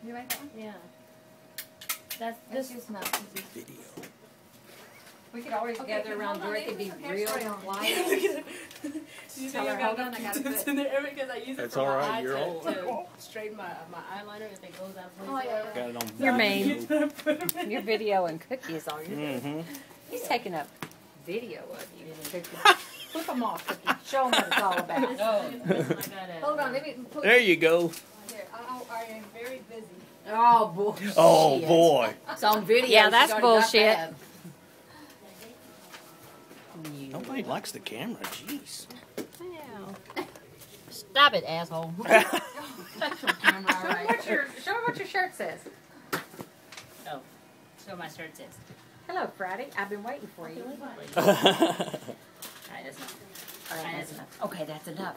You like that one? Yeah. That's This this. is not easy. Video. We could always Okay, gather around hold on, where it could be leave some real hairspray on. light. Tell her, hold on, I gotta put. Because I use it That's for all my right, eye you're to, old. to straighten my eyeliner if it goes out of place. Oh, yeah. Got it on You're video. mean. Your video and cookies on you. Mm-hmm. He's taking a video of you. Flip them off, Cookie. Show them what it's all about. Hold on, let me put. There you go. Here, I am very busy. Oh, bullshit. Oh boy. It's on video. Yeah, that's She's already got bullshit. that. Nobody likes the camera. Jeez. Stop it, asshole. That's your camera, all right. Show her what your shirt says. Oh, so my shirt says. Hello, Friday. I've been waiting for you. Alright, that's enough. Alright, that's enough. Okay, that's enough.